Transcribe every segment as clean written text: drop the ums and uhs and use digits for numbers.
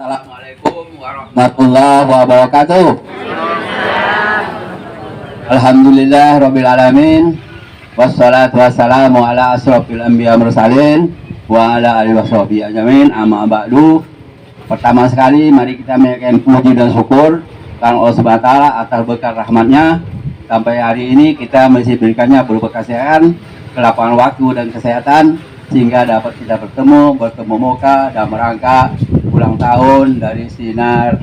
Assalamualaikum warahmatullahi wabarakatuh. Alhamdulillah rabbil alamin. Wassalatu wassalamu ala asrofil anbiya mursalin wa ala alihi washabihi ajmain. Amma ba'du. Pertama sekali mari kita menyampaikan puji dan syukur kepada Allah Subhanahu wa taala atas berkat rahmatnya sampai hari ini kita masih diberikannya berupa kesehatan, kelapangan waktu dan kesehatan sehingga dapat kita bertemu muka dalam rangka ulang tahun dari Sinar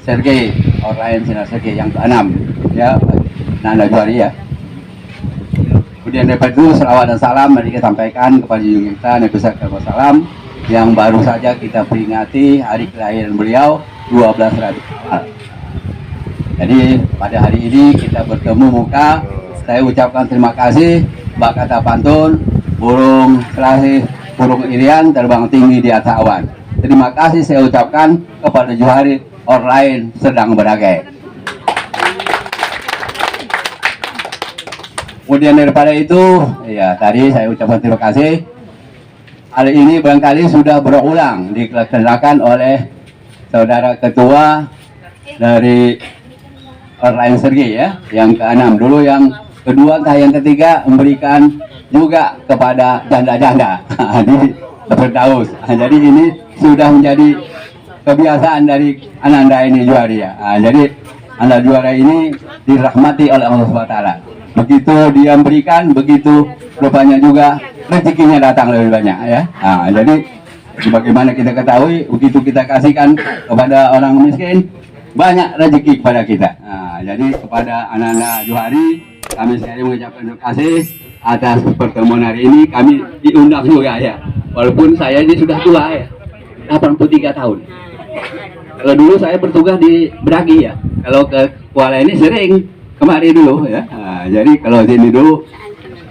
Sergei online Sinar Sergei yang ke-6 ya, Nanda Juari ya. Kemudian daripada itu selawat dan salam mari kita sampaikan kepada junjungan kita Nabi besar Salam yang baru saja kita peringati hari kelahiran beliau 12 Rabiul Awal. Jadi pada hari ini kita bertemu muka, saya ucapkan terima kasih bak kata pantun burung selasih burung irian terbang tinggi di atas awan. Terima kasih saya ucapkan kepada Juhari online sedang beragai. Kemudian daripada itu, ya tadi saya ucapkan terima kasih. Hari ini barangkali sudah berulang dilaksanakan oleh saudara ketua dari online Sergei ya, yang ke-6 dulu, yang kedua, yang ketiga memberikan juga kepada janda-janda di Firdaus. Jadi ini sudah menjadi kebiasaan dari Ananda ini Juari ya. Jadi Ananda Juara ini dirahmati oleh Allah Subhanahu wa taala. Begitu dia berikan, begitu rupanya juga rezekinya datang lebih banyak ya. Jadi sebagaimana kita ketahui, begitu kita kasihkan kepada orang miskin, banyak rezeki kepada kita. Jadi kepada Ananda Juhari kami sekali mengucapkan terima kasih atas pertemuan hari ini. Kami diundang juga ya, walaupun saya ini sudah tua ya, 83 tahun. Kalau dulu saya bertugas di Bragi ya, kalau ke Kuala ini sering kemari dulu ya. Jadi kalau sini dulu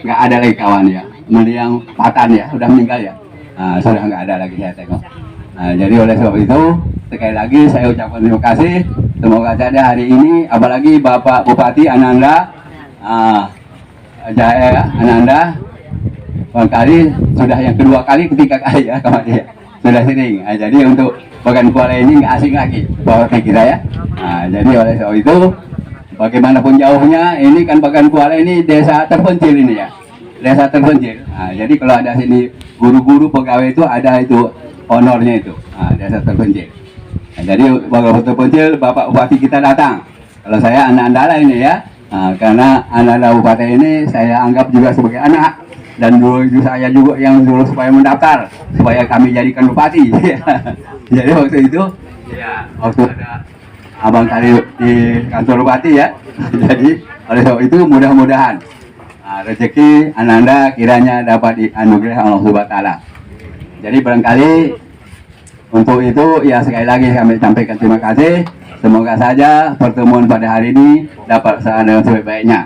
nggak ada lagi kawan ya, yang Patan ya sudah meninggal ya, sudah nggak ada lagi saya tengok. Jadi oleh sebab itu sekali lagi saya ucapkan terima kasih. Semoga saja hari ini apalagi Bapak Bupati Ananda Jaya Ananda barangkali sudah yang kedua kali, ketiga kali ya kemarin ya, sudah sering. Jadi untuk bagian Kuala ini nggak asing lagi bahwa kita ya. Jadi oleh sebab itu bagaimanapun jauhnya, ini kan bagian Kuala ini desa terpencil ini ya, desa terpencil. Jadi kalau ada sini guru-guru pegawai itu ada itu honornya itu, desa terpencil. Jadi bagian terpencil Bapak Bupati kita datang. Kalau saya anak-anak ini ya, karena anak-anak Bupati ini saya anggap juga sebagai anak. Dan dulu saya juga yang dulu supaya mendaftar supaya kami jadikan bupati. Jadi waktu itu ya, waktu ada abang kali di kantor bupati ya. Jadi oleh sebab itu mudah-mudahan rezeki Ananda kiranya dapat dianugerah Allah Subhanahu wa taala. Jadi barangkali untuk itu ya sekali lagi kami sampaikan terima kasih. Semoga saja pertemuan pada hari ini dapat berjalan dengan sebaik-baiknya.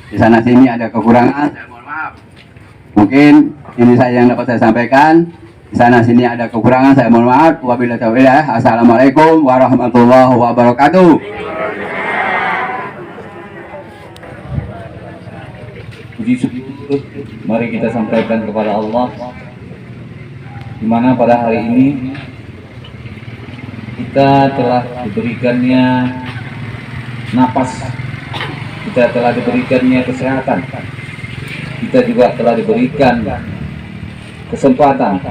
Di sana sini ada kekurangan, saya mohon maaf. Mungkin ini saya yang dapat saya sampaikan. Di sana sini ada kekurangan, saya mohon maaf. Wabillahi taufiq. Assalamualaikum warahmatullahi wabarakatuh. Puji syukur mari kita sampaikan kepada Allah, di mana pada hari ini kita telah diberikannya napas, kita telah diberikannya kesehatan, kita juga telah diberikan kesempatan,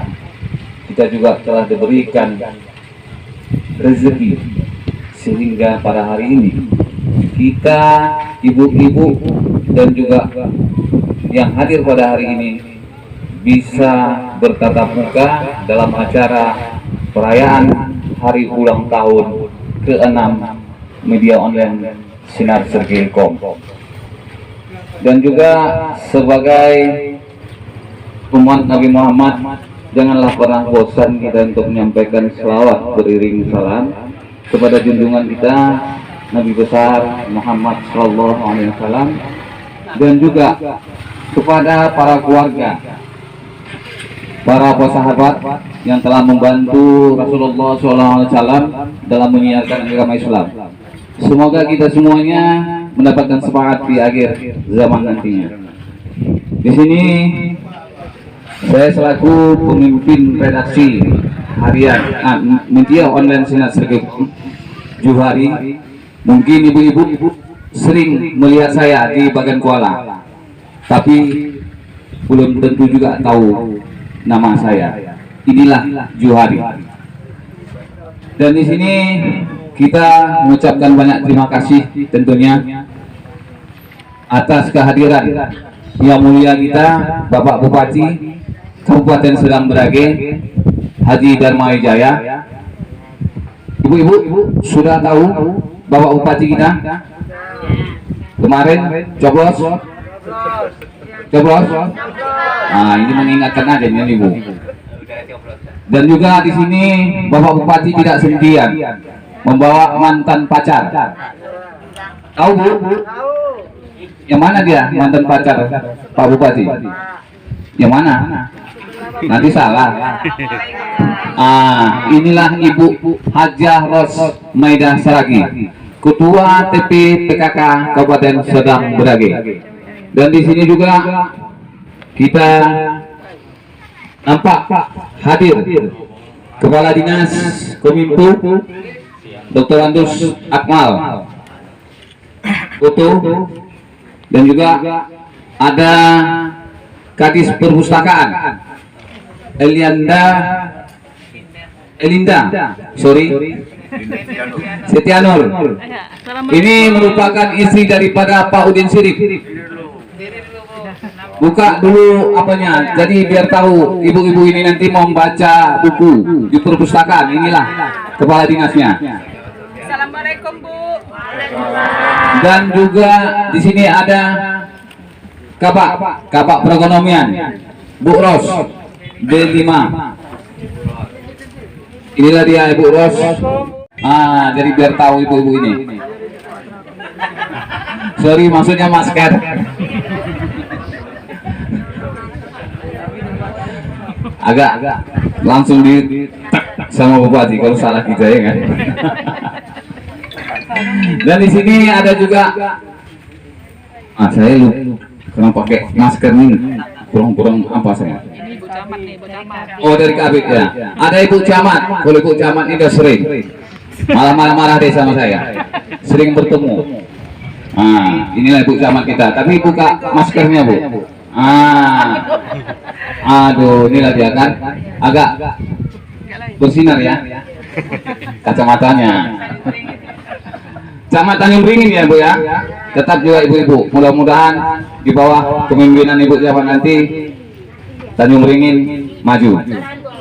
kita juga telah diberikan rezeki, sehingga pada hari ini kita ibu-ibu dan juga yang hadir pada hari ini bisa bertatap muka dalam acara perayaan hari ulang tahun ke-6 media online Sinar Sergei.com. Dan juga sebagai umat Nabi Muhammad, janganlah pernah bosan kita untuk menyampaikan selawat beriring salam kepada junjungan kita Nabi besar Muhammad Sallallahu Alaihi Wasallam, dan juga kepada para keluarga para sahabat yang telah membantu Rasulullah SAW dalam menyiarkan agama Islam. Semoga kita semuanya mendapatkan semangat di akhir zaman nantinya. Di sini saya selaku pemimpin redaksi harian media online Sinar Sregi Johari. Mungkin ibu-ibu sering melihat saya di bagian Kuala, tapi belum tentu juga tahu nama saya. Inilah Johari. Dan di sini kita mengucapkan banyak terima kasih tentunya atas kehadiran yang mulia kita Bapak Bupati Kabupaten Sedang Berage Haji Dharma Wijaya. Ibu-ibu sudah tahu Bapak Bupati kita kemarin coblos. Nah, ini mengingatkan aja nih Ibu. Dan juga di sini Bapak Bupati tidak sendirian, membawa mantan pacar. Tahu Bu? Yang mana dia mantan pacar Pak Bupati? Yang mana? Nanti salah. Inilah Ibu Hajah Ros Maidah Saragi, Ketua TP PKK Kabupaten Sedang Berage. Dan di sini juga kita nampak hadir Kepala Dinas Kominfo Dr. Andus Akmal Foto, dan juga ada Kadis Perpustakaan Elinda Setianur. Ini merupakan istri daripada Pak Udin Sirip. Buka dulu apanya, jadi biar tahu ibu-ibu ini nanti mau membaca buku di perpustakaan. Inilah kepala dinasnya. Assalamualaikum Bu. Dan juga di sini ada Kabak Perekonomian Bu Ros D5. Inilah dia Ibu Ros. Jadi biar tahu ibu-ibu ini. Sorry, maksudnya masker. Agak langsung di sama Bupati kalau salah kita ya kan. Dan di sini ada juga saya lupa kenapa pakai masker ini, kurang apa saya. Ini Ibu Camat nih, Ibu Camat. Oh, dari Kabit ya. Ada Ibu Camat. Kalau Ibu Camat ini udah sering malah marah deh sama saya, sering bertemu. Inilah Ibu Camat kita. Tapi buka maskernya Bu. Aduh, inilah dia kan, agak bersinar ya kacamatanya. Camat Tanjung Beringin ya Bu ya. Tetap juga ibu-ibu, mudah-mudahan di bawah kepemimpinan Ibu Camat nanti Tanjung Beringin maju.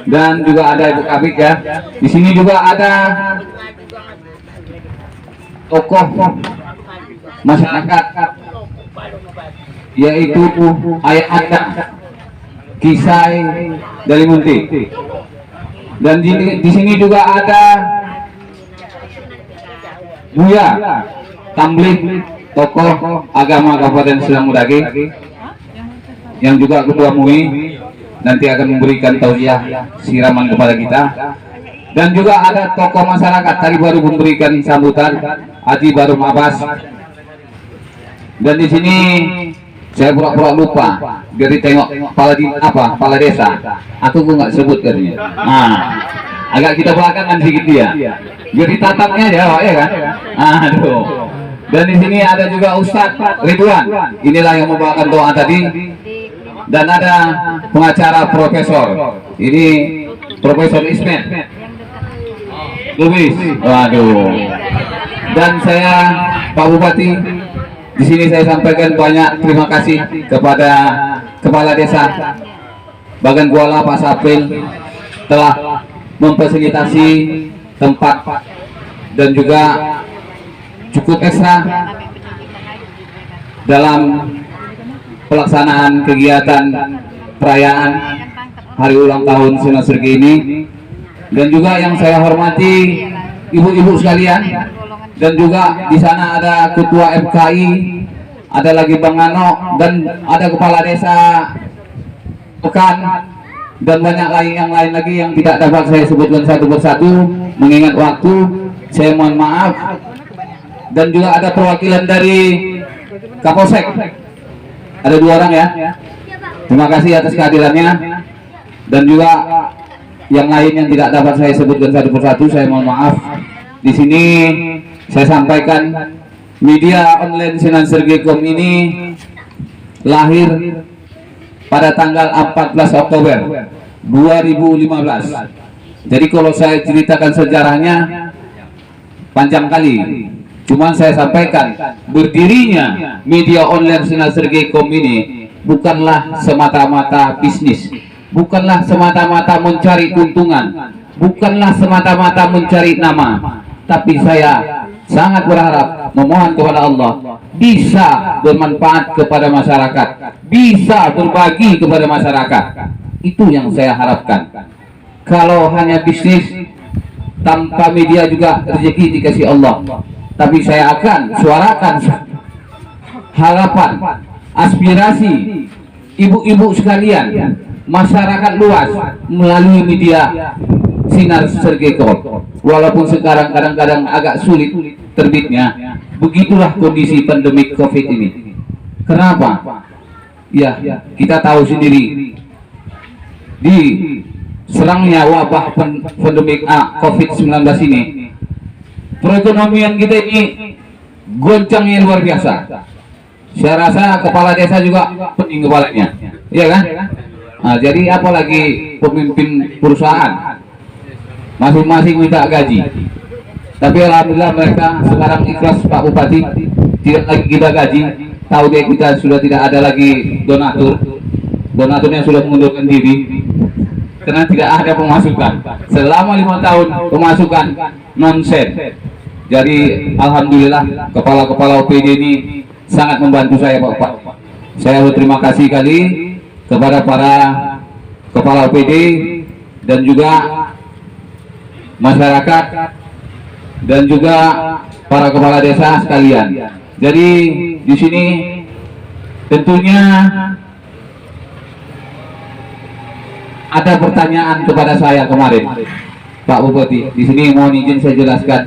Dan juga ada Ibu Kabik ya. Di sini juga ada tokoh masyarakat, yaitu Ayah Anda Kisai dari Munti. Dan di sini juga ada Buya Tamblik, tokoh agama Kabupaten Sedang Berage, yang juga Ketua MUI, nanti akan memberikan tausiah siraman kepada kita. Dan juga ada tokoh masyarakat, tadi baru memberikan sambutan Haji Barum Abbas. Dan di sini saya pura-pura lupa, biar ditengok kepala desa. Aku nggak sebut katanya. Agak kita belakangan sedikit dia, biar ditatapnya aja, ya kan? Aduh. Dan di sini ada juga Ustadz Ridwan. Inilah yang membawakan doa tadi. Dan ada pengacara profesor. Ini Profesor Ismet Lubis. Waduh. Dan saya Pak Bupati, di sini saya sampaikan banyak terima kasih kepada Kepala Desa Bagan Kuala Pak Sapil telah memfasilitasi tempat dan juga cukup ekstra dalam pelaksanaan kegiatan perayaan hari ulang tahun Sinar Sregi ini. Dan juga yang saya hormati ibu-ibu sekalian, dan juga di sana ada Ketua FKI, ada lagi Bang Ano, dan ada Kepala Desa Pekan, dan banyak lain yang lain lagi yang tidak dapat saya sebutkan satu persatu mengingat waktu. Saya mohon maaf. Dan juga ada perwakilan dari Kapolsek, ada 2 orang ya. Terima kasih atas kehadirannya. Dan juga yang lain yang tidak dapat saya sebutkan satu persatu, saya mohon maaf. Di sini saya sampaikan media online Sinar Sergeikom ini lahir pada tanggal 14 Oktober 2015. Jadi kalau saya ceritakan sejarahnya panjang kali. Cuman saya sampaikan berdirinya media online Sinar Sergeikom ini bukanlah semata-mata bisnis, bukanlah semata-mata mencari keuntungan, bukanlah semata-mata mencari nama, tapi saya sangat berharap memohon kepada Allah bisa bermanfaat kepada masyarakat, bisa berbagi kepada masyarakat. Itu yang saya harapkan. Kalau hanya bisnis tanpa media juga rezeki dikasih Allah. Tapi saya akan suarakan harapan, aspirasi ibu-ibu sekalian, masyarakat luas melalui media Sinar Sergeikom. Walaupun sekarang kadang-kadang agak sulit terbitnya, begitulah kondisi pandemi COVID ini. Kenapa? Ya, kita tahu sendiri di serangnya wabah pandemi COVID-19 ini, perekonomian kita ini goncangnya luar biasa. Saya rasa kepala desa juga pening kepalanya, iya kan? Nah, jadi apalagi pemimpin perusahaan masing-masing minta gaji. Tapi alhamdulillah mereka sekarang ikhlas, Pak Bupati, tidak lagi kita gaji. Tahu dia kita sudah tidak ada lagi donatur, donaturnya sudah mengundurkan diri karena tidak ada pemasukan selama 5 tahun, pemasukan nonsen. Jadi alhamdulillah kepala-kepala OPD ini sangat membantu saya, Pak. Saya berterima kasih kali kepada para kepala OPD dan juga masyarakat dan juga para kepala desa sekalian. Jadi di sini tentunya ada pertanyaan kepada saya kemarin, Pak Bupati. Di sini mohon izin saya jelaskan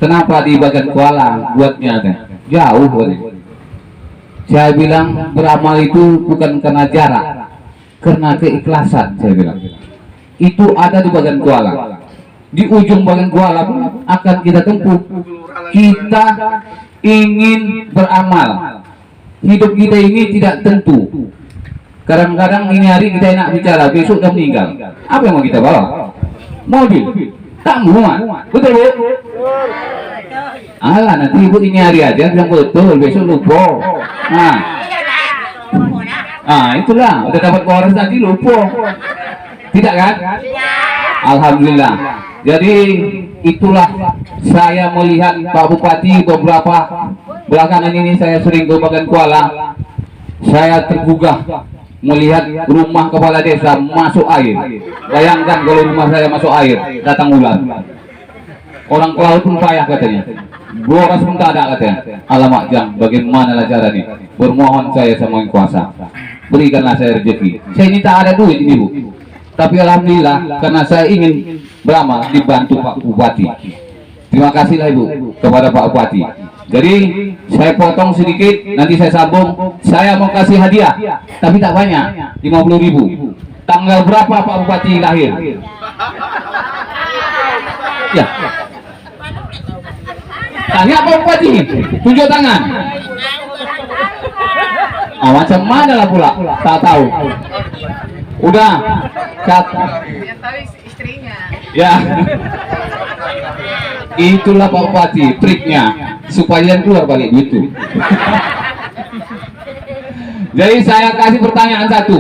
kenapa di bagian Kuala buatnya jauh. Saya bilang beramal itu bukan karena jarak, karena keikhlasan. Saya bilang itu ada di bagian Kuala. Di ujung bagian Kuala pun akan kita tempuh. Kita ingin beramal. Hidup kita ini tidak tentu. Kadang-kadang ini hari kita enak bicara, besok udah meninggal. Apa yang mau kita bawa? Mobil, tak muat. Betul, Bu? Alah, nanti Ibu ini hari aja bilang betul, besok lupa. Itulah, udah dapat waras tadi lupa. Tidak kan? Alhamdulillah. Jadi itulah saya melihat Pak Bupati beberapa belakangan ini saya sering ke bagian Kuala. Saya tergugah melihat rumah kepala desa masuk air. Bayangkan kalau rumah saya masuk air, datang ular. Orang ke laut pun payah katanya. Boras pun tak ada katanya. Alamak jam, bagaimana caranya? Bermohon saya sama yang kuasa, berikanlah saya rezeki. Saya ini tak ada duit ini, Bu. Tapi alhamdulillah karena saya ingin beramal dibantu Pak Bupati. Terima kasihlah Ibu kepada Pak Bupati. Jadi saya potong sedikit, nanti saya sambung. Saya mau kasih hadiah, tapi tak banyak, 50.000. Tanggal berapa Pak Bupati lahir? Ya. Tanya Pak Bupati, tunjuk tangan. Macam mana lah pula? Tak tahu. Udah. Yang tahu istrinya. Ya. Itulah Pak Bupati, triknya supaya keluar balik gitu. Jadi saya kasih pertanyaan satu.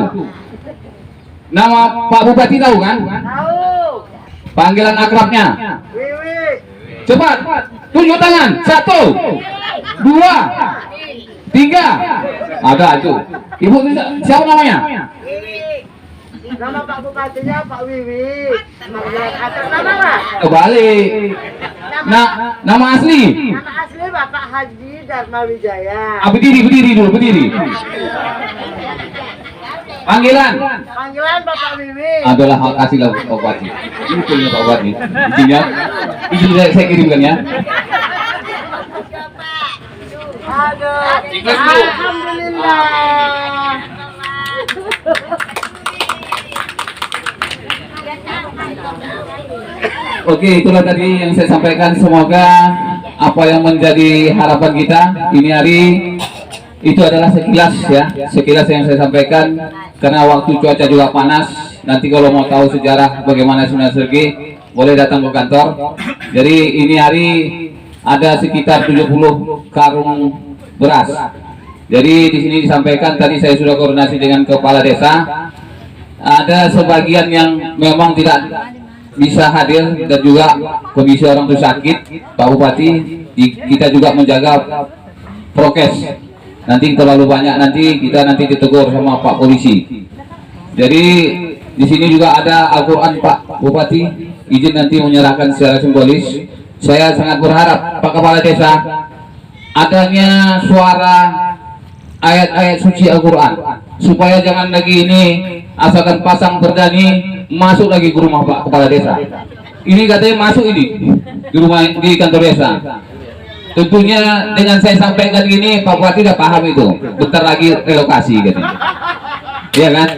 Nama Pak Bupati tahu kan? Tahu. Panggilan akrabnya? Wiwi. Cepat, tunjuk tangan. 1, 2, 3. Ada itu. Ibu siapa namanya? Wiwi. Nama Pak Bupatinya Pak Wiwi. Atas nama Pak? Kebalik. Nama asli? Nama asli Bapak Haji Dharma Wijaya. Berdiri dulu, berdiri. Panggilan Panggilan Bapak Wiwi. adalah hak kasih lah Pak Bupati. Ini punya Pak Bupati. Izinnya, izin saya kirimkan ya. Aduh. Alhamdulillah. Oke, itulah tadi yang saya sampaikan. Semoga apa yang menjadi harapan kita ini hari itu adalah sekilas ya, sekilas yang saya sampaikan. Karena waktu cuaca juga panas. Nanti kalau mau tahu sejarah bagaimana Sunan Sergei, boleh datang ke kantor. Jadi ini hari ada sekitar 70 karung beras. Jadi di sini disampaikan tadi saya sudah koordinasi dengan kepala desa. Ada sebagian yang memang tidak bisa hadir dan juga kondisi orang itu sakit, Pak Bupati. Kita juga menjaga prokes. Nanti terlalu banyak nanti kita ditegur sama Pak Polisi. Jadi di sini juga ada Al-Quran Pak Bupati. Izin nanti menyerahkan secara simbolis. Saya sangat berharap Pak Kepala Desa adanya suara ayat-ayat suci Al-Quran supaya jangan lagi ini asalkan pasang berdani masuk lagi ke rumah Pak Kepala Desa. Ini katanya masuk ini di rumah di kantor desa. Tentunya dengan saya sampaikan gini Pak Bupati udah paham itu. Bentar lagi relokasi katanya. Iya kan?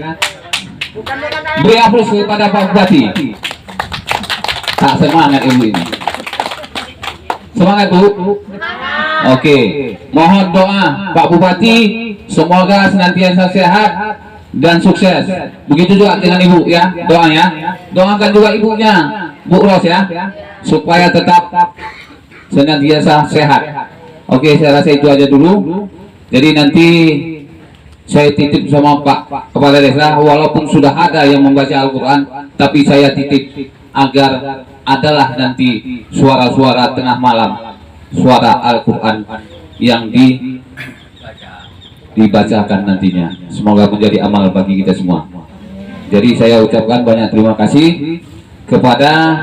Beri aplaus kepada Pak Bupati. Tak semangat ibu ini. Semangat Bu. Oke, mohon doa Pak Bupati semoga senantiasa sehat dan sukses. Begitu juga dengan Ibu ya, doanya. Doakan juga ibunya, Bu Ros ya, supaya tetap senantiasa sehat. Oke, saya rasa itu aja dulu. Jadi nanti saya titip sama Pak Kepala Desa, walaupun sudah ada yang membaca Al-Quran, tapi saya titip agar adalah nanti suara-suara tengah malam, suara Al-Quran yang dibacakan nantinya. Semoga menjadi amal bagi kita semua. Jadi saya ucapkan banyak terima kasih kepada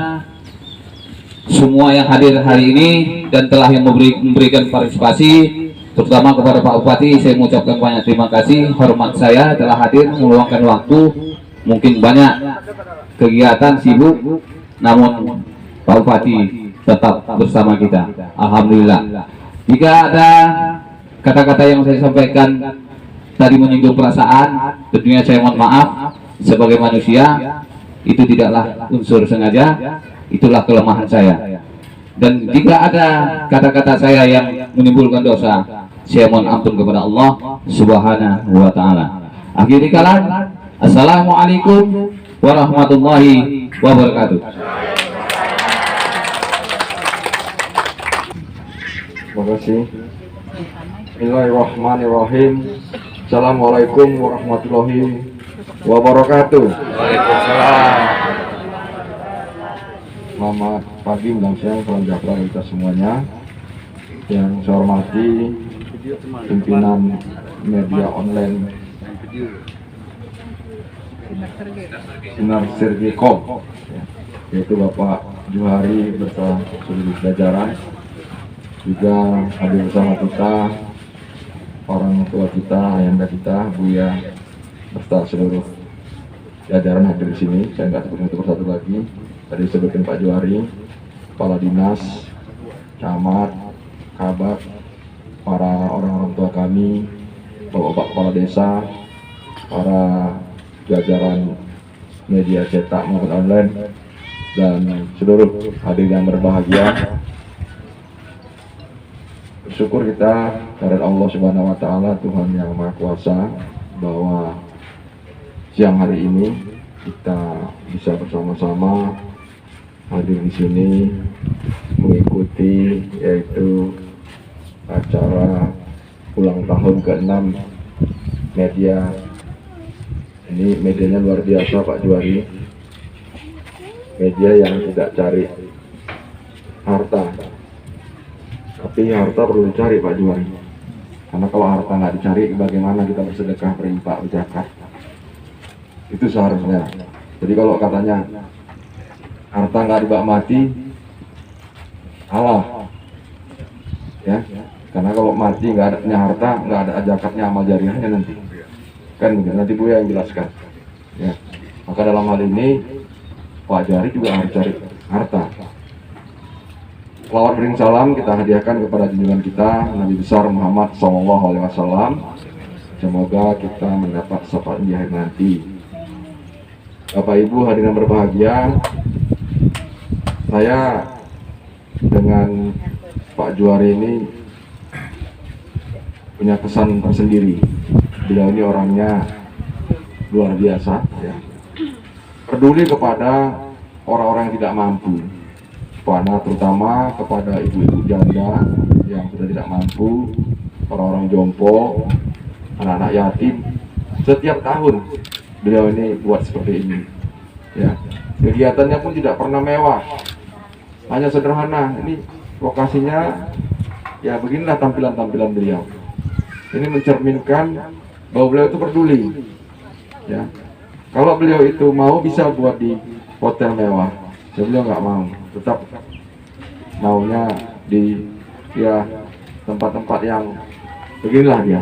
semua yang hadir hari ini dan telah yang memberikan partisipasi, terutama kepada Pak Bupati. Saya mengucapkan banyak terima kasih. Hormat saya telah hadir meluangkan waktu. Mungkin banyak kegiatan sibuk, namun Pak Bupati tetap bersama kita. Alhamdulillah. Jika ada kata-kata yang saya sampaikan tadi menyinggung perasaan, tentunya saya mohon maaf. Sebagai manusia itu tidaklah unsur sengaja, itulah kelemahan saya. Dan jika ada kata-kata saya yang menimbulkan dosa, saya mohon ampun kepada Allah Subhanahu wa Ta'ala. Akhiri kalam, assalamualaikum warahmatullahi wabarakatuh. Terima kasih. Bismillahirrahmanirrahim. Assalamualaikum warahmatullahi wabarakatuh. Waalaikumsalam. Selamat pagi, menjelang siang, salam sejahtera kita semuanya. Yang saya hormati pimpinan media online Sinar Sergei Com, yaitu Bapak Juhari bersama seluruh jajaran. Juga hadir bersama kita orang tua kita, ayahanda kita, Buya, beserta seluruh jajaran hadir di sini. Saya nggak sebutkan satu persatu lagi. Tadi disebutkan Pak Juhari, kepala dinas, camat, kabak, para orang-orang tua kami, bapak-bapak kepala desa, para jajaran media cetak maupun online, dan seluruh hadir yang berbahagia. Bersyukur kita kepada Allah Subhanahu wa Ta'ala, Tuhan yang Maha Kuasa, bahwa siang hari ini kita bisa bersama-sama hadir di sini mengikuti yaitu acara ulang tahun ke-6 media. Ini medianya luar biasa Pak Juhari, media yang tidak cari harta, tapi harta perlu dicari Pak Juhari. Karena kalau harta nggak dicari, bagaimana kita bersedekah, berinfak, berzakat? Itu seharusnya. Jadi kalau katanya harta nggak dibak mati, salah. Ya, karena kalau mati nggak ada harta, nggak ada zakatnya, amal jariahnya nanti. Kan nanti Bu yang jelaskan. Ya. Maka dalam hal ini Pak Juhari juga harus cari harta. Selawat bering salam kita hadiahkan kepada junjungan kita Nabi besar Muhammad SAW. Semoga kita mendapat syafaat di akhir nanti. Bapak Ibu hadirin berbahagia, saya dengan Pak Juhari ini punya kesan tersendiri. Beliau ini orangnya luar biasa, ya. Peduli kepada orang-orang yang tidak mampu, terutama kepada ibu-ibu janda yang sudah tidak mampu, orang-orang jompo, anak-anak yatim. Setiap tahun beliau ini buat seperti ini, ya. Kegiatannya pun tidak pernah mewah, hanya sederhana. Ini lokasinya, ya beginilah tampilan-tampilan beliau. Ini mencerminkan bahwa beliau itu peduli, ya. Kalau beliau itu mau bisa buat di hotel mewah, ya beliau nggak mau, tetap maunya di ya tempat-tempat yang beginilah dia.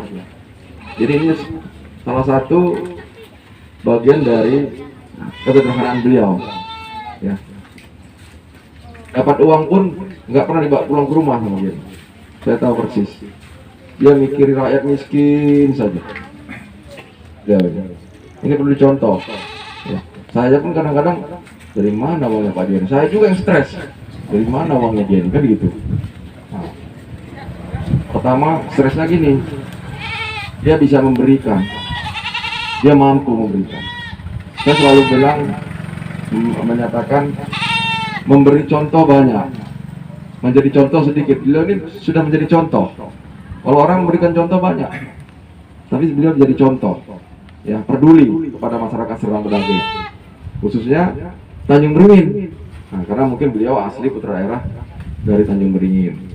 Jadi ini salah satu bagian dari kesederhanaan beliau, ya. Dapat uang pun nggak pernah dibawa pulang ke rumah sama dia. Saya tahu persis. Dia mikirin rakyat miskin saja. Ya. Ini perlu dicontoh. Ya. Saya pun kadang-kadang dari mana uangnya Pak Juhari? Saya juga yang stres. Dari mana uangnya dia? Kan gitu. Nah, pertama stresnya gini, dia bisa memberikan, dia mampu memberikan. Saya selalu bilang, menyatakan memberi contoh banyak, menjadi contoh sedikit. Beliau ini sudah menjadi contoh. Kalau orang memberikan contoh banyak, tapi beliau menjadi contoh. Ya, peduli kepada masyarakat Serdang Bedagai, khususnya Tanjung Beringin. Nah, karena mungkin beliau asli putra daerah dari Tanjung Beringin.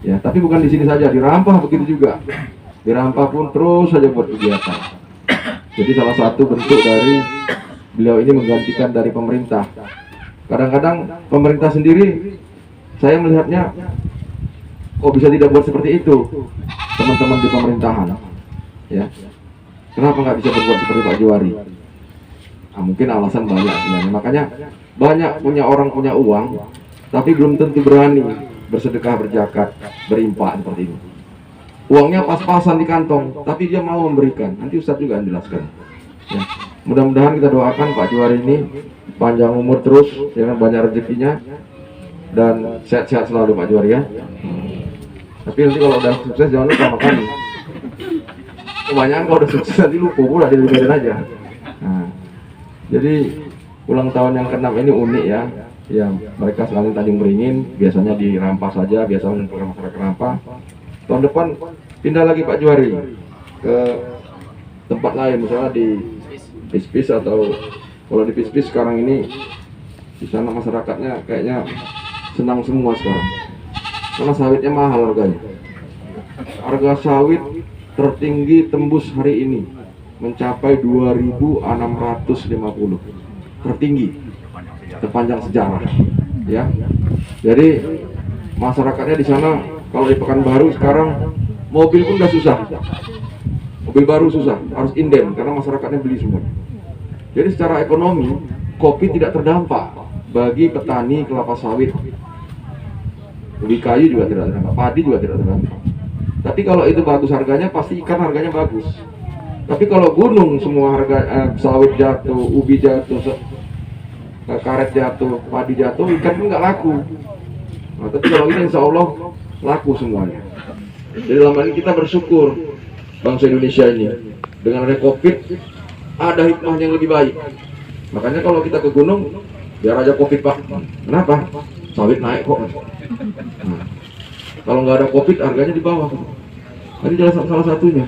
Ya, tapi bukan di sini saja, di Rampah begitu juga. Di Rampah pun terus saja buat kegiatan. Jadi salah satu bentuk dari beliau ini menggantikan dari pemerintah. Kadang-kadang pemerintah sendiri, saya melihatnya, kok bisa tidak buat seperti itu, teman-teman di pemerintahan. Ya. Kenapa nggak bisa berbuat seperti Pak Juhari? Nah, mungkin alasan banyak sebenarnya. Makanya banyak orang punya uang, tapi belum tentu berani bersedekah, berzakat, berinfak seperti ini. Uangnya pas-pasan di kantong, tapi dia mau memberikan. Nanti Ustadz juga menjelaskan. Ya. Mudah-mudahan kita doakan Pak Juhari ini panjang umur terus, dengan banyak rezekinya, dan sehat-sehat selalu Pak Juhari, ya. Tapi nanti kalau udah sukses jangan lupa sama kami. Kebanyakan kalau udah sukses nanti lupa pula, dilibatin aja. Nah, jadi ulang tahun yang ke-6 ini unik, ya. Yang mereka selalu Tanjung Beringin, biasanya di Rampah saja, biasa mengumpulkan masyarakat Rampah. Tahun depan pindah lagi Pak Juhari ke tempat lain, misalnya di Pispis, atau kalau di Pispis sekarang ini di sana masyarakatnya kayaknya senang semua sekarang, karena sawitnya mahal harganya. Harga sawit tertinggi tembus hari ini mencapai 2.650, tertinggi sepanjang sejarah, ya. Jadi masyarakatnya di sana, kalau di Pekanbaru sekarang mobil pun udah susah, mobil baru susah, harus inden karena masyarakatnya beli semua. Jadi secara ekonomi kopi tidak terdampak bagi petani kelapa sawit, ubi kayu juga tidak terdampak, padi juga tidak terdampak. Tapi kalau itu bagus harganya, pasti ikan harganya bagus. Tapi kalau gunung semua harga, sawit jatuh, ubi jatuh, karet jatuh, padi jatuh, ikan pun nggak laku. Nah, tapi kalau ini insya Allah laku semuanya. Jadi dalam hal ini kita bersyukur bangsa Indonesia ini dengan ada COVID, ada hikmah yang lebih baik. Makanya kalau kita ke gunung, biar aja COVID Pak. Kenapa? Sawit naik kok. Nah, kalau nggak ada COVID, harganya di bawah. Tadi jelas salah satunya.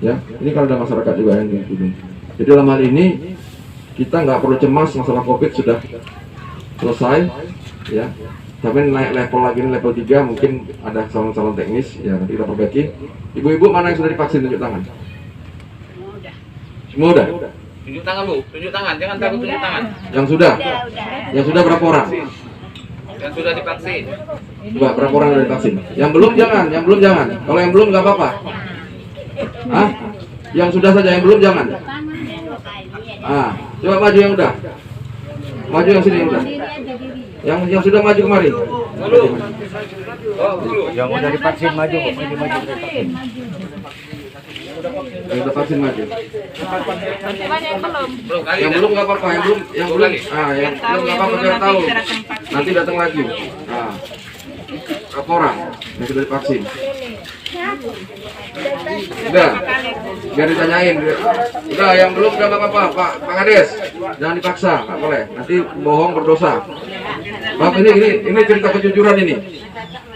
Ya, ini kalau ada masyarakat juga yang di gunung. Jadi dalam hal ini kita nggak perlu cemas, masalah COVID sudah selesai. Ya, tapi naik level lagi, level 3, mungkin ada kesalahan-kesalahan teknis. Ya, nanti kita perbaiki. Ibu-ibu mana yang sudah divaksin, tunjuk tangan. Semua udah? Tunjuk tangan Bu, tunjuk tangan, jangan takut tunjuk tangan. Yang sudah? Yang sudah berapa orang? Yang sudah divaksin. Coba berapa orang yang divaksin? Yang belum jangan, yang belum jangan. Kalau yang belum nggak apa-apa. Hah? Yang sudah saja, yang belum jangan. Coba maju yang udah. Maju yang sini yang udah. Yang sudah maju kemari. Yang udah divaksin maju, maju divaksin. Yang udah vaksin maju. Belum kali. Yang belum nggak apa-apa, yang belum yang belum nggak apa-apa, biar tahu. Nanti datang lagi. Berapa orang yang sudah divaksin? Udah, biar ditanyain. Udah, yang belum udah nggak apa-apa, Pak Kades. Jangan dipaksa, nggak boleh. Nanti bohong berdosa. Bang, ini cerita kejujuran ini.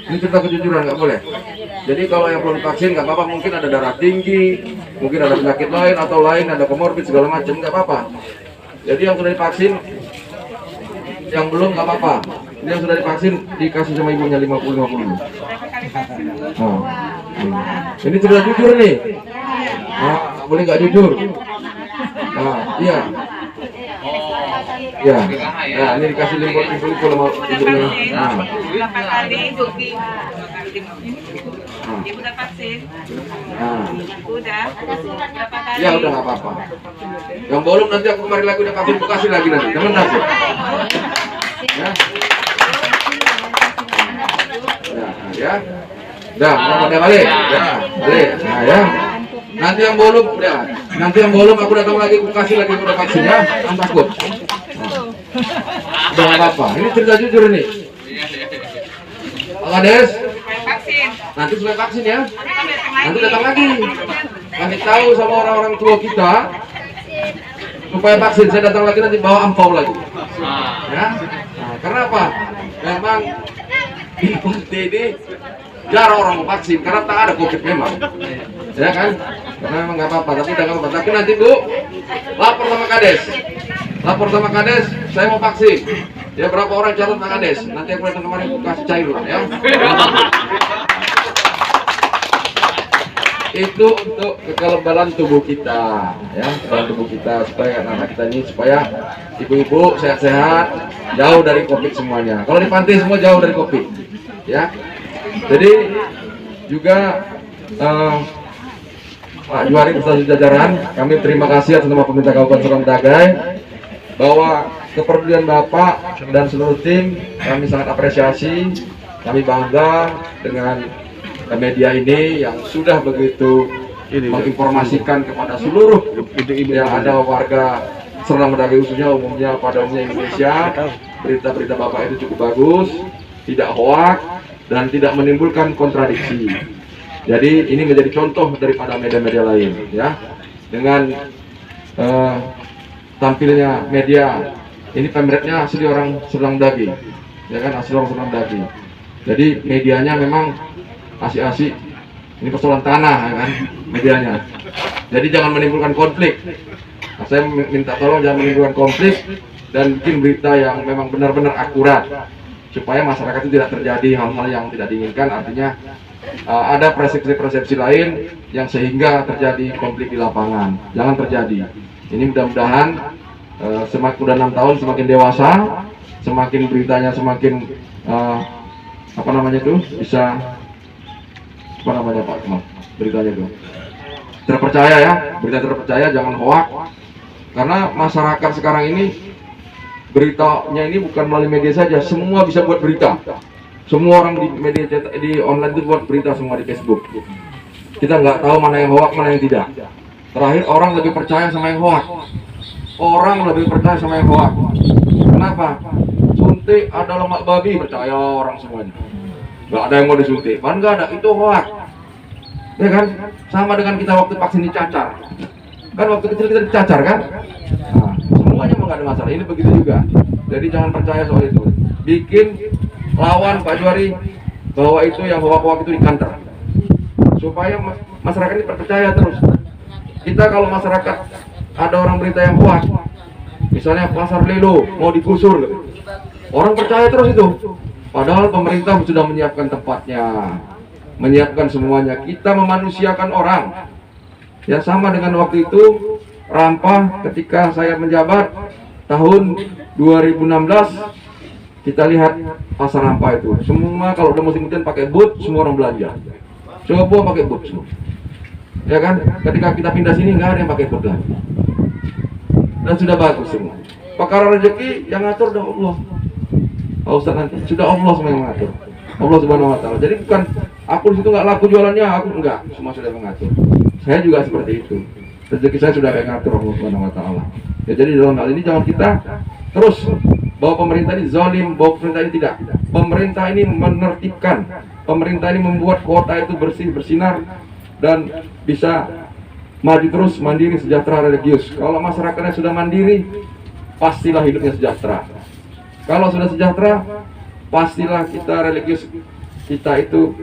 Ini cerita kejujuran, nggak boleh. Jadi kalau yang belum vaksin nggak apa-apa, mungkin ada darah tinggi, mungkin ada penyakit lain atau lain, ada komorbid segala macam, nggak apa-apa. Jadi yang sudah divaksin, yang belum nggak apa-apa. Ini yang sudah divaksin dikasih sama ibunya 50-50. Ini cerita jujur nih. Boleh nggak jujur? Iya. Ya, nah ini dikasih 50-50 sama ibunya. Berapa kali jogging? Ibu udah vaksin? Udah. Berapa kali? Ya udah nggak apa-apa. Yang belum nanti aku kemarin lagi udah vaksin, aku kasih lagi nanti. Jangan takut. Ya. Ya. Dah, udah balik. Ya, balik. Nah, ya. Nanti yang belum udah. Nanti yang belum aku datang lagi, aku kasih lagi udah vaksin ya. Jangan takut. Udah nggak apa-apa. Ini cerita jujur nih. Pak Kades, nanti sudah vaksin ya. Nanti datang lagi. Kasih tahu sama orang-orang tua kita supaya vaksin. Saya datang lagi nanti bawa ampau lagi. Ya. Karena apa? Memang di partai ini jarang orang mau vaksin karena tak ada COVID memang. Ya kan? Karena memang nggak apa-apa. Tapi nggak apa-apa. Tapi nanti Bu lapor sama Kades. Lapor sama Kades, saya mau vaksin. Ya berapa orang catat Pak Kades? Nanti aku datang kemarin aku kasih cair lah ya. Itu untuk kekebalan tubuh kita, ya, kekebalan tubuh kita supaya anak kita ini supaya ibu-ibu sehat-sehat, jauh dari COVID semuanya. Kalau di pantai semua jauh dari COVID, ya. Jadi juga Pak Juhari beserta jajaran, kami terima kasih atas nama pemerintah Kabupaten Surang Dagai bahwa kepedulian Bapak dan seluruh tim kami sangat apresiasi, kami bangga dengan media ini yang sudah begitu menginformasikan kepada seluruh yang ada warga Serdang Dagai khususnya umumnya pada umumnya Indonesia. Berita-berita Bapak itu cukup bagus, tidak hoak dan tidak menimbulkan kontradiksi. Jadi ini menjadi contoh daripada media-media lain, ya. Dengan tampilnya media ini pemretnya asli orang Serdang Dagai, ya kan, asli orang Serdang Dagai. Jadi medianya memang asik-asik. Ini persoalan tanah, ya kan, medianya. Jadi jangan menimbulkan konflik. Nah, saya minta tolong jangan menimbulkan konflik dan bikin berita yang memang benar-benar akurat supaya masyarakat itu tidak terjadi hal-hal yang tidak diinginkan. Artinya ada persepsi-persepsi lain yang sehingga terjadi konflik di lapangan. Jangan terjadi. Ini mudah-mudahan semakin udah 6 tahun semakin dewasa, semakin beritanya semakin apa namanya itu bisa apa namanya Pak beritanya itu terpercaya, ya, berita terpercaya, jangan hoak. Karena masyarakat sekarang ini beritanya ini bukan melalui media saja, semua bisa buat berita. Semua orang di media di online itu buat berita semua di Facebook. Kita nggak tahu mana yang hoak, mana yang tidak. Terakhir orang lebih percaya sama yang hoak. Orang lebih percaya sama yang hoak. Kenapa? Suntik ada lemak babi, percaya orang semuanya. Nggak ada yang mau disuntik. Kan nggak ada, itu hoak. Ya kan? Sama dengan kita waktu vaksin dicacar. Kan waktu kecil kita dicacar kan? Nah, semuanya mau nggak ada masalah. Ini begitu juga. Jadi jangan percaya soal itu. Bikin lawan Pak Juhari bahwa itu yang hoak-hoak itu dikanter. Supaya masyarakat ini percaya terus. Kita kalau masyarakat ada orang berita yang hoak, misalnya pasar Lelo mau digusur, orang percaya terus itu. Padahal pemerintah sudah menyiapkan tempatnya, menyiapkan semuanya. Kita memanusiakan orang. Ya sama dengan waktu itu Rampah ketika saya menjabat tahun 2016, kita lihat pasar Rampah itu. Semua kalau udah musim hujan pakai boot, semua orang belanja. Coba pakai boot semua. Ya kan? Ketika kita pindah sini nggak ada yang pakai pedang. Dan sudah bagus semua. Perkara rezeki yang ngatur udah Allah. Pak Ustaz nanti sudah Allah semua yang mengatur. Allah Subhanahu Wa Taala. Jadi bukan aku di situ nggak laku jualannya, aku enggak. Semua sudah mengatur. Saya juga seperti itu. Rezeki saya sudah kayak ngatur Allah Subhanahu Wa Taala. Ya, jadi dalam hal ini jangan kita terus bahwa pemerintah ini zalim, bahwa pemerintah ini tidak. Pemerintah ini menertibkan. Pemerintah ini membuat kota itu bersih, bersinar dan bisa maju terus, mandiri, sejahtera, religius. Kalau masyarakatnya sudah mandiri, pastilah hidupnya sejahtera. Kalau sudah sejahtera, pastilah kita religius, kita itu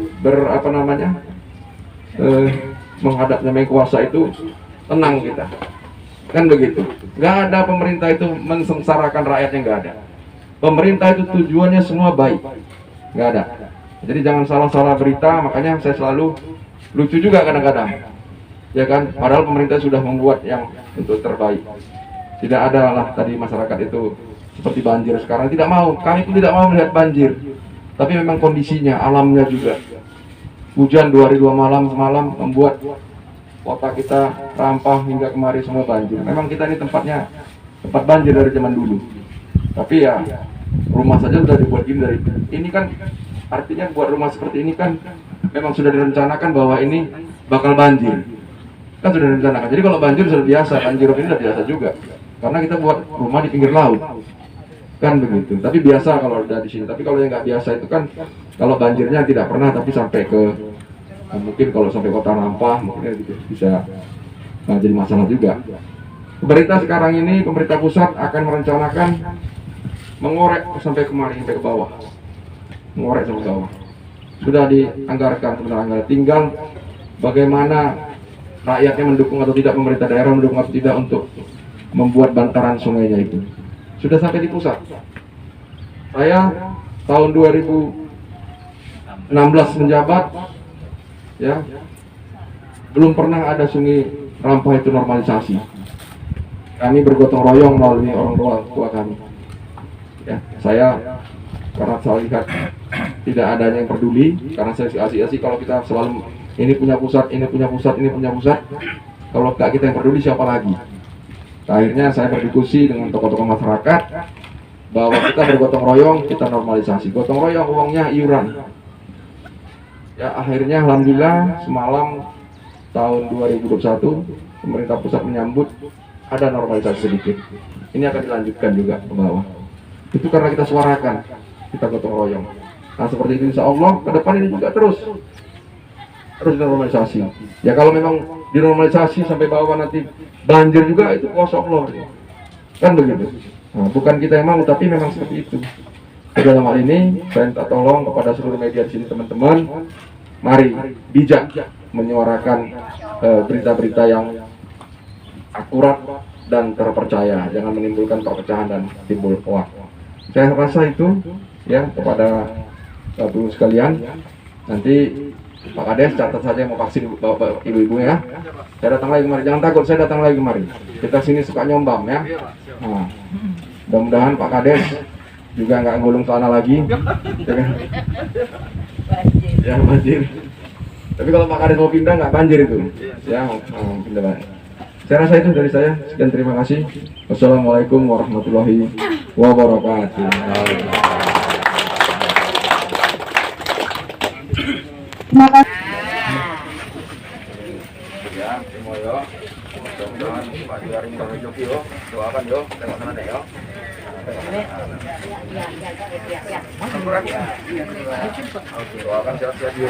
menghadap yang kuasa itu tenang kita. Kan begitu. Nggak ada pemerintah itu mensengsarakan rakyatnya, nggak ada. Pemerintah itu tujuannya semua baik, nggak ada. Jadi jangan salah-salah berita. Makanya saya selalu lucu juga kadang-kadang, ya kan? Padahal pemerintah sudah membuat yang untuk terbaik. Tidak ada lah tadi masyarakat itu seperti banjir sekarang, tidak mau. Kami pun tidak mau melihat banjir. Tapi memang kondisinya, alamnya juga. Hujan 2 hari 2 malam semalam membuat kota kita rampah hingga kemari semua banjir. Memang kita ini tempat banjir dari zaman dulu. Tapi ya rumah saja sudah dibuat gini dari ini kan, artinya buat rumah seperti ini kan memang sudah direncanakan bahwa ini bakal banjir. Kan sudah direncanakan. Jadi kalau banjir sudah biasa, banjir ini sudah biasa juga. Karena kita buat rumah di pinggir laut. Kan begitu. Tapi biasa kalau udah di sini. Tapi kalau yang nggak biasa itu kan kalau banjirnya tidak pernah tapi sampai ke mungkin kalau sampai kota Rampah mungkin bisa jadi masalah juga. Pemerintah sekarang ini, pemerintah pusat akan merencanakan mengorek sampai kemari, sampai ke bawah. Mengorek sampai ke bawah. Sudah dianggarkan sebenarnya, tinggal bagaimana rakyatnya mendukung atau tidak, pemerintah daerah mendukung atau tidak untuk membuat bantaran sungainya itu. Sudah sampai di pusat. Saya tahun 2016 menjabat, ya, belum pernah ada sungai Rampah itu normalisasi. Kami bergotong royong melalui orang tua kami. Ya, saya karena saya lihat tidak adanya yang peduli, karena saya asik-asik kalau kita selalu ini punya pusat, ini punya pusat, ini punya pusat. Kalau nggak kita yang peduli, siapa lagi? Akhirnya saya berdiskusi dengan tokoh-tokoh masyarakat bahwa kita bergotong royong, kita normalisasi. Gotong royong uangnya iuran. Ya, akhirnya alhamdulillah semalam tahun 2021 pemerintah pusat menyambut ada normalisasi sedikit. Ini akan dilanjutkan juga ke bawah. Itu karena kita suarakan, kita gotong royong. Nah seperti itu insya Allah ke depan ini juga terus dinormalisasi. Ya kalau memang dinormalisasi sampai bawah nanti banjir juga itu kuasa Allah. Kan begitu. Nah, bukan kita yang mau, tapi memang seperti itu. Dalam hal ini saya minta tolong kepada seluruh media di sini teman-teman, mari bijak menyuarakan berita-berita yang akurat dan terpercaya, jangan menimbulkan perpecahan dan timbul hoak. Saya rasa itu ya kepada ibu sekalian. Nanti Pak Kades catat saja mau vaksin bapak ibu-ibu ya. Saya datang lagi kemari, jangan takut, saya datang lagi kemari. Kita sini suka nyombam ya. Nah, mudah-mudahan Pak Kades juga nggak gulung celana lagi. Ya banjir. Tapi kalau Pak Kades mau pindah nggak banjir itu. Ya pindah. Saya rasa itu dari saya. Sekian, terima kasih. Wassalamualaikum warahmatullahi wabarakatuh. Terima kasih. Ya, semua yo. Mudah-mudahan Pak Juhari murah rezeki yo. Doakan yo, tengok sana deh yo. Oke, doakan sehat-sehat yo.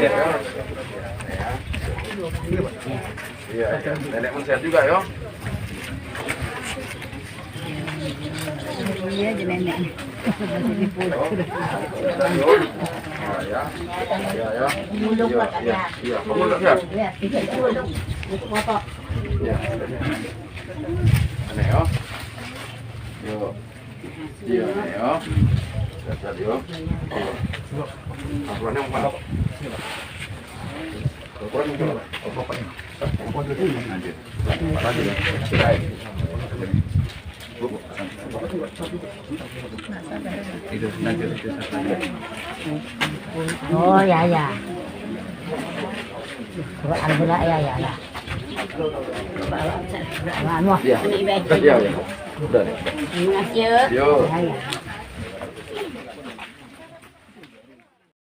Iya, nenek pun sehat juga yo. Iya, nenek. Iya, kamu udah siap? Aneh yo. Yo. Iya, aneh yo. Siap-siap yo. Aturannya mana? Aturan mungkin apa? Lanjut. Lanjut ya. Itu lanjut. Oh ya ya. Alhamdulillah ya ya. Iya. Iya, iya. Udah. Terima kasih. Yo.